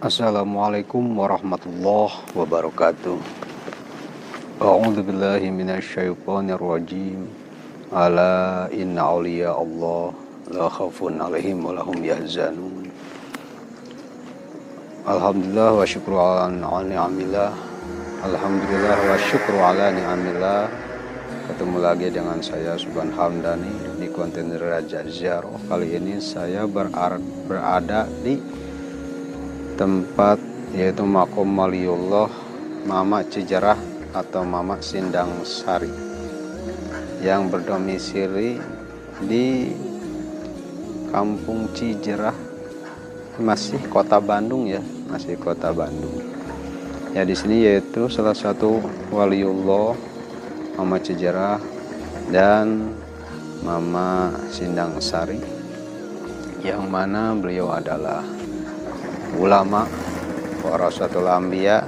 Assalamualaikum warahmatullahi wabarakatuh. A'udzu billahi minasyaitonir rajim. Ala inna auliya Allah la khaufun 'alaihim wa lahum yahzanun. Alhamdulillah wa syukru ala ni'amillah. Alhamdulillah wa syukru ala ni'amillah. Ketemu lagi dengan saya Subhan Hamdani di konten Raja Ziarah. Kali ini saya berada di tempat yaitu Makom Waliullah Mama Cijerah atau Mama Sindang Sari yang berdomisili di Kampung Cijerah, masih Kota Bandung ya, masih Kota Bandung. Ya di sini yaitu salah satu Waliullah Mama Cijerah dan Mama Sindang Sari, yang mana beliau adalah ulama, warasatul anbiya,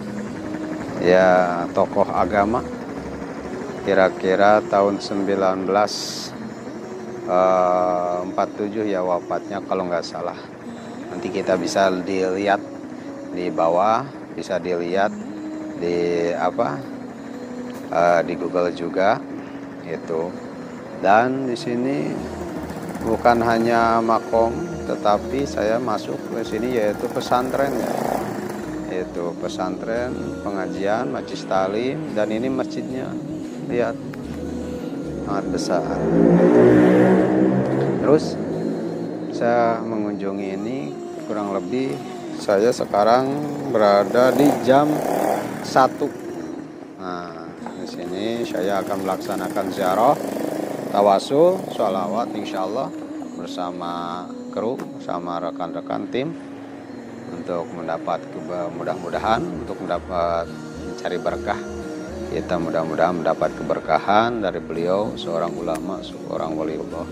ya tokoh agama. Kira-kira tahun 1947 ya wafatnya kalau nggak salah. Nanti kita bisa dilihat di bawah, bisa dilihat di di Google juga itu. Dan di sini bukan hanya makom, tetapi saya masuk ke sini yaitu pesantren ya. Yaitu pesantren, pengajian, majlis talim, dan ini masjidnya lihat sangat besar. Terus saya mengunjungi ini kurang lebih, saya sekarang berada di jam 1. Nah, di sini saya akan melaksanakan ziarah, tawasul, sholawat insyaallah bersama kru, sama rekan-rekan tim untuk mudah-mudahan mencari berkah. Kita mudah-mudahan mendapat keberkahan dari beliau, seorang ulama, seorang waliullah.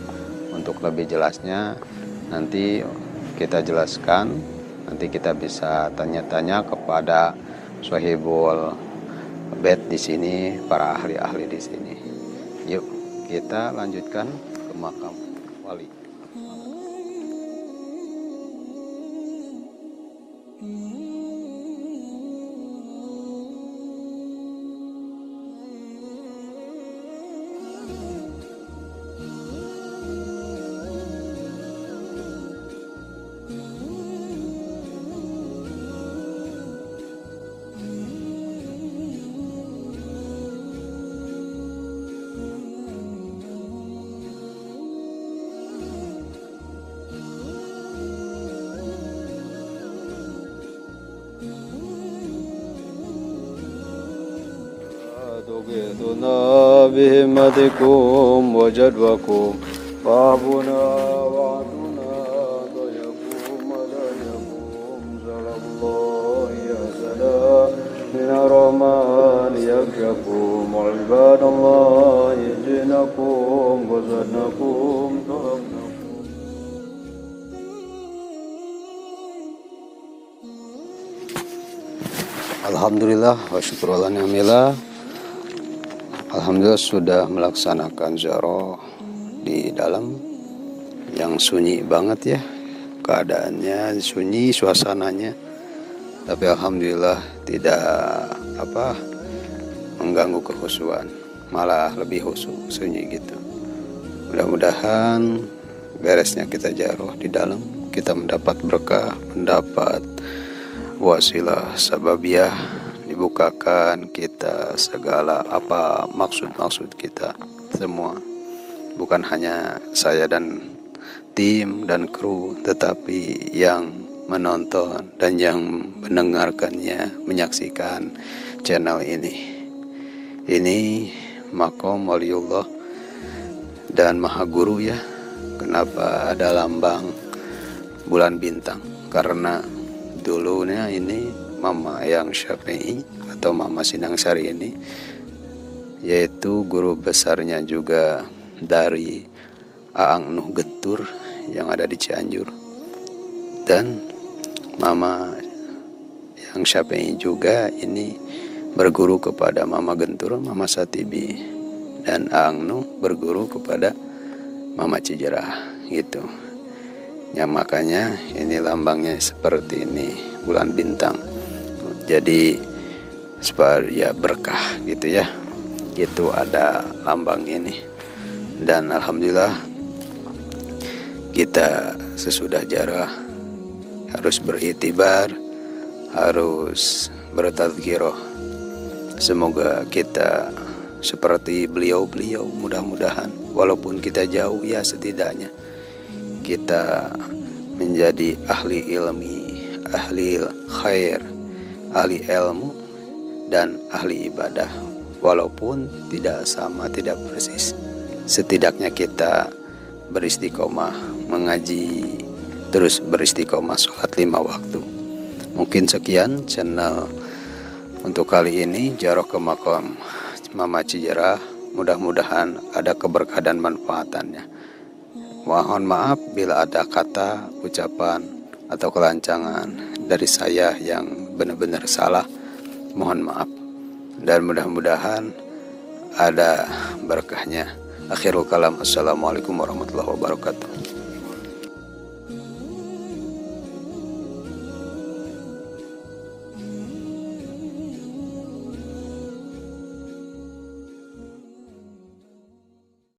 Untuk lebih jelasnya nanti kita jelaskan, nanti kita bisa tanya-tanya kepada Sohibul Bait di sini, para ahli-ahli di sini. Yuk kita lanjutkan ke makam wali. تغيثنا بهمتكم وجدوكم بابنا وعدنا ضيكم ولا يقوم سلام الله يا سلام من الرحمن يكشفكم عباد الله يجنكم وزدنكم تركنكم. Alhamdulillah wa syukurullah ni'amillah. Alhamdulillah sudah melaksanakan ziarah di dalam yang sunyi banget ya, keadaannya sunyi, suasananya, tapi alhamdulillah tidak mengganggu kekhusyuan, malah lebih khusyuk, sunyi gitu. Mudah-mudahan beresnya kita ziarah di dalam kita mendapat berkah, mendapat wasilah sababiyah, dibukakan kita segala apa maksud-maksud kita semua. Bukan hanya saya dan tim dan kru, tetapi yang menonton dan yang mendengarkannya, menyaksikan channel ini. Ini Makom Waliullah dan Maha Guru ya. Kenapa ada lambang bulan bintang? Karena dulunya ini Mama Yang Syafi'i atau Mama Sinangsari ini, yaitu guru besarnya juga dari Aang Nuh Gentur yang ada di Cianjur, dan Mama Yang Syafi'i juga ini berguru kepada Mama Gentur, Mama Satibi, dan Aang Nuh berguru kepada Mama Cijerah gitu. Ya makanya ini lambangnya seperti ini, bulan bintang. Jadi supaya berkah gitu ya. Itu ada lambang ini. Dan alhamdulillah kita sesudah jarah harus beriktibar, harus bertazkirah. Semoga kita seperti beliau-beliau, mudah-mudahan walaupun kita jauh ya setidaknya kita menjadi ahli ilmi, ahli khair, ahli ilmu dan ahli ibadah. Walaupun tidak sama, tidak persis, setidaknya kita beristiqomah mengaji, terus beristiqomah sholat 5 waktu. Mungkin sekian channel untuk kali ini, Jaroh ke Makam Mama Cijerah. Mudah-mudahan ada keberkahan dan manfaatannya. Mohon maaf bila ada kata, ucapan, atau kelancangan dari saya yang benar-benar salah. Mohon maaf. Dan mudah-mudahan ada berkahnya. Akhirul kalam. Assalamualaikum warahmatullahi wabarakatuh.